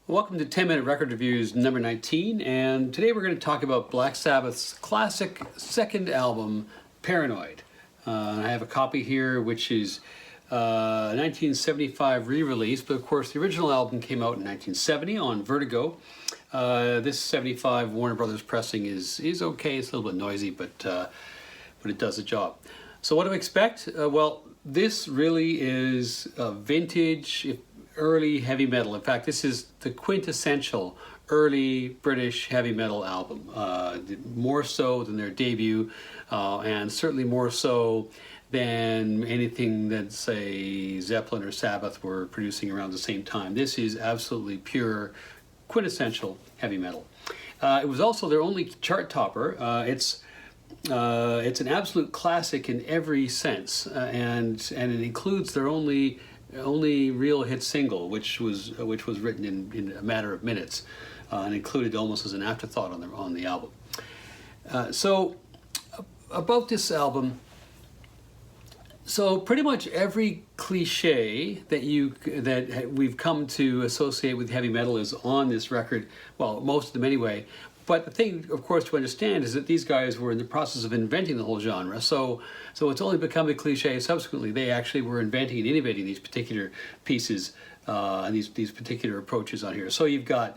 Welcome to 10-Minute Record Reviews number 19, and today we're going to talk about Black Sabbath's classic second album, Paranoid. I have a copy here which is 1975 re-release, but of course the original album came out in 1970 on Vertigo. This 75 Warner Brothers pressing is okay. It's a little bit noisy, but it does the job. So what do I expect? Well, this really is vintage, early heavy metal. In fact, this is the quintessential early British heavy metal album. More so than their debut, and certainly more so than anything that, say, Zeppelin or Sabbath were producing around the same time. This is absolutely pure, quintessential heavy metal. It was also their only chart topper. It's an absolute classic in every sense, and it includes their only real hit single, which was written in a matter of minutes, and included almost as an afterthought on the album. So about this album, so pretty much every cliche that we've come to associate with heavy metal is on this record. Well, most of them anyway. But the thing, of course, to understand is that these guys were in the process of inventing the whole genre. So it's only become a cliche subsequently. They actually were inventing and innovating these particular pieces and these particular approaches on here. So you've got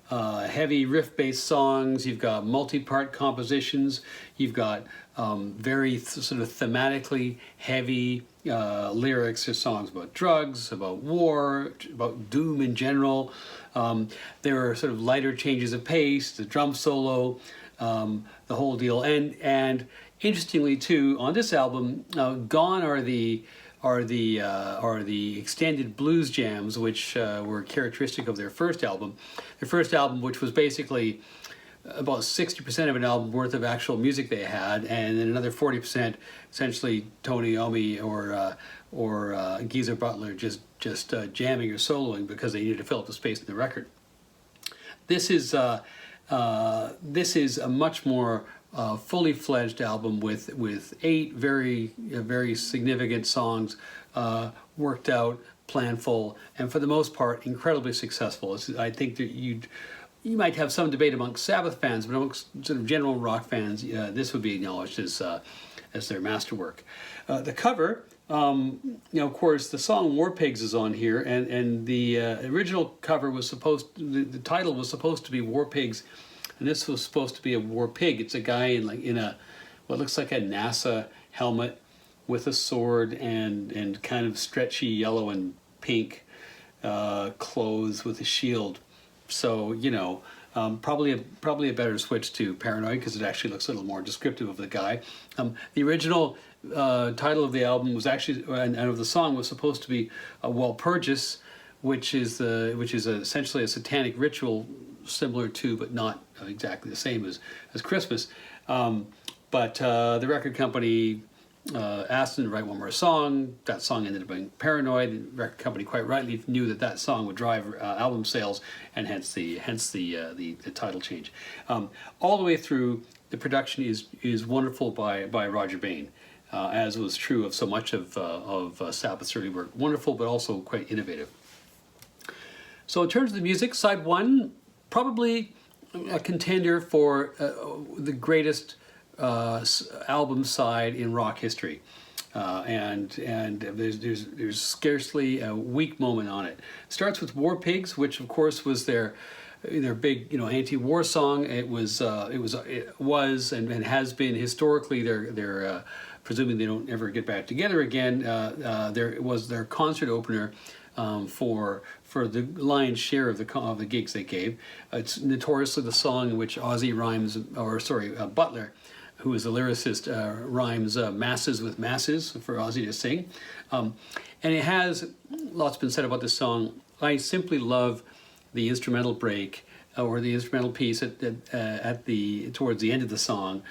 heavy riff-based songs. You've got multi-part compositions. You've got very sort of thematically heavy lyrics or songs about drugs, about war, about doom in general. There are sort of lighter changes of pace, the drum solo, the whole deal. And interestingly too, on this album, gone are the extended blues jams, which were characteristic of their first album. Their first album, which was basically about 60% of an album worth of actual music they had, and then another 40% essentially Tony Iommi or Geezer Butler just jamming or soloing because they needed to fill up the space in the record. This is a much more fully fledged album with 8 very significant songs, worked out, planful, and for the most part incredibly successful. I think that you might have some debate amongst Sabbath fans, but amongst sort of general rock fans, this would be acknowledged as their masterwork. The cover, of course, the song "War Pigs" is on here, and the original cover was the title was supposed to be "War Pigs," and this was supposed to be a war pig. It's a guy in what looks like a NASA helmet with a sword and kind of stretchy yellow and pink clothes with a shield. So probably a better switch to Paranoid because it actually looks a little more descriptive of the guy. The original title of the album was actually and of the song was supposed to be Walpurgis, which is essentially a satanic ritual similar to but not exactly the same as Christmas. But the record company asked them to write one more song. That song ended up being Paranoid. The record company quite rightly knew that song would drive album sales, and hence the title change. All the way through, the production is wonderful by Roger Bain, as was true of so much of Sabbath's early work. Wonderful, but also quite innovative. So in terms of the music, side 1, probably a contender for the greatest album side in rock history, and there's scarcely a weak moment on it. It starts with "War Pigs," which of course was their big anti-war song. It was and has been historically their presuming they don't ever get back together again. It was their concert opener for the lion's share of the gigs they gave. It's notoriously the song in which Butler, who is a lyricist, rhymes masses with masses for Ozzy to sing. And it has, lots been said about this song. I simply love the instrumental break, or the instrumental piece towards the end of the song,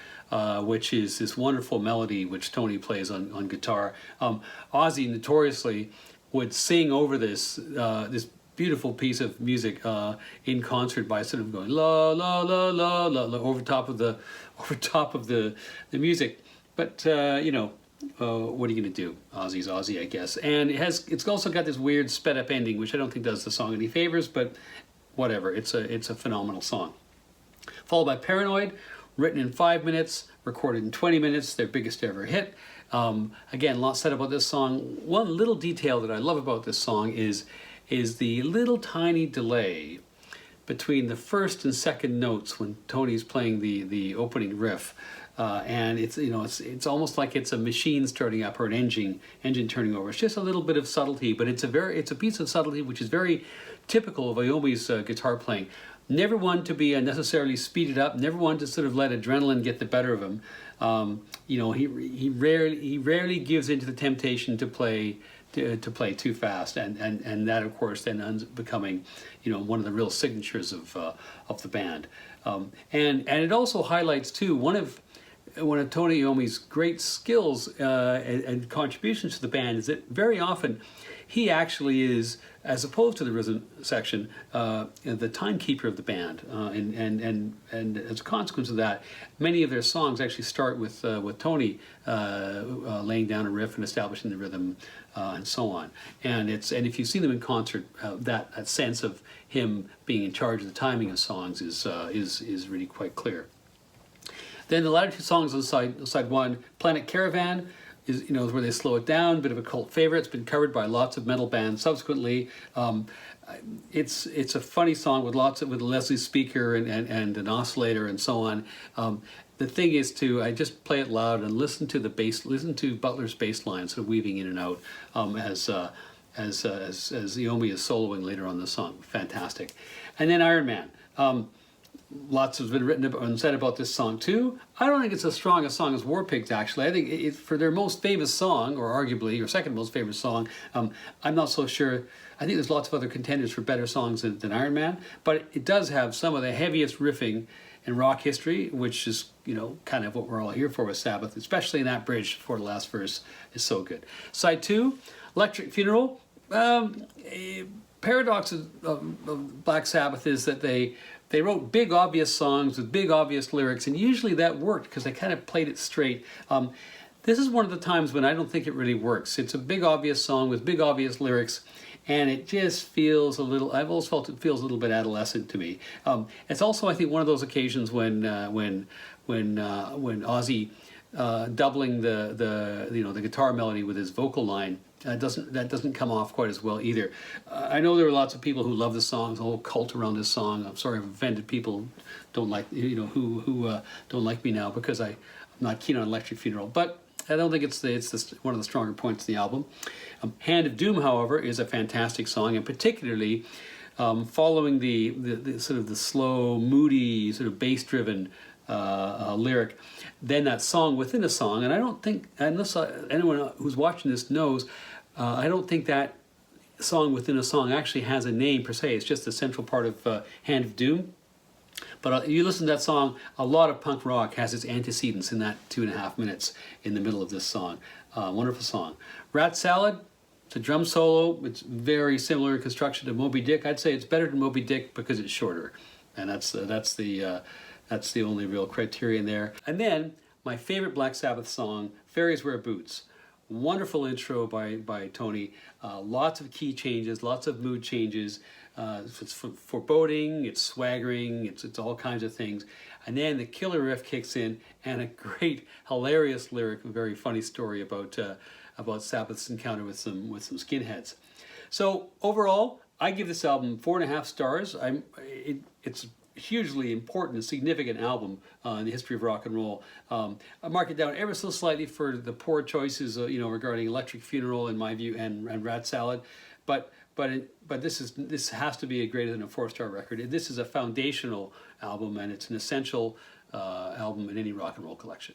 which is this wonderful melody which Tony plays on guitar. Ozzy notoriously would sing over this beautiful piece of music in concert by sort of going la la la la la, la over top of the music. But what are you going to do? Ozzy's Ozzy, I guess. And it's also got this weird sped up ending, which I don't think does the song any favors, but whatever. It's a phenomenal song. Followed by Paranoid, written in 5 minutes, recorded in 20 minutes, their biggest ever hit. Again, lots said about this song. One little detail that I love about this song is the little tiny delay between the first and second notes when Tony's playing the opening riff. And it's almost like it's a machine starting up or an engine turning over. It's just a little bit of subtlety, but it's a piece of subtlety which is very typical of Iommi's guitar playing. Never one to be unnecessarily speeded up. Never one to sort of let adrenaline get the better of him. He rarely gives into the temptation to play too fast, and that of course then ends up becoming one of the real signatures of the band. And it also highlights too one of Tony Iommi's great skills and contributions to the band is that very often he actually is, as opposed to the rhythm section, the timekeeper of the band, and as a consequence of that, many of their songs actually start with Tony laying down a riff and establishing the rhythm, and so on. And if you see them in concert, that sense of him being in charge of the timing of songs is really quite clear. Then the latter two songs on side one, Planet Caravan, is where they slow it down, bit of a cult favorite. It's been covered by lots of metal bands subsequently. It's a funny song with with a Leslie speaker and an oscillator and so on. The thing is I just play it loud and listen to Butler's bass line sort of weaving in and out as Iommi is soloing later on the song. Fantastic. And then Iron Man. Lots has been written about and said about this song too. I don't think it's as strong a song as War Pigs, actually. I think for their most famous song, or arguably, or second most famous song, I'm not so sure. I think there's lots of other contenders for better songs than Iron Man, but it does have some of the heaviest riffing in rock history, which is, kind of what we're all here for with Sabbath, especially in that bridge before the last verse is so good. Side two, Electric Funeral. A paradox of Black Sabbath is that they wrote big obvious songs with big obvious lyrics, and usually that worked because they kind of played it straight. This is one of the times when I don't think it really works. It's a big obvious song with big obvious lyrics, and it just feels a little, I've always felt it feels a little bit adolescent to me. It's also, I think, one of those occasions when Ozzy doubling the guitar melody with his vocal line doesn't come off quite as well either. I know there are lots of people who love the song, the whole cult around this song. I'm sorry I've offended people who don't like me now because I'm not keen on Electric Funeral, but I don't think it's one of the stronger points in the album. Hand of Doom, however, is a fantastic song, and particularly following the sort of the slow, moody, sort of bass-driven lyric, then that song within a song, and I don't think, unless anyone who's watching this knows, I don't think that song within a song actually has a name per se. It's just a central part of Hand of Doom. But you listen to that song, a lot of punk rock has its antecedents in that 2.5 minutes in the middle of this song. Wonderful song. Rat Salad, it's a drum solo. It's very similar in construction to Moby Dick. I'd say it's better than Moby Dick because it's shorter, and that's the only real criterion there. And then my favorite Black Sabbath song, Fairies Wear Boots. Wonderful intro by Tony. Lots of key changes, lots of mood changes. It's foreboding, it's swaggering, it's all kinds of things. And then the killer riff kicks in, and a great, hilarious lyric, a very funny story about Sabbath's encounter with some skinheads. So overall, I give this album 4.5 stars. It's hugely important and significant album in the history of rock and roll. I mark it down ever so slightly for the poor choices, regarding Electric Funeral, in my view, and Rat Salad, but this has to be a greater than a 4-star record. This is a foundational album, and it's an essential album in any rock and roll collection.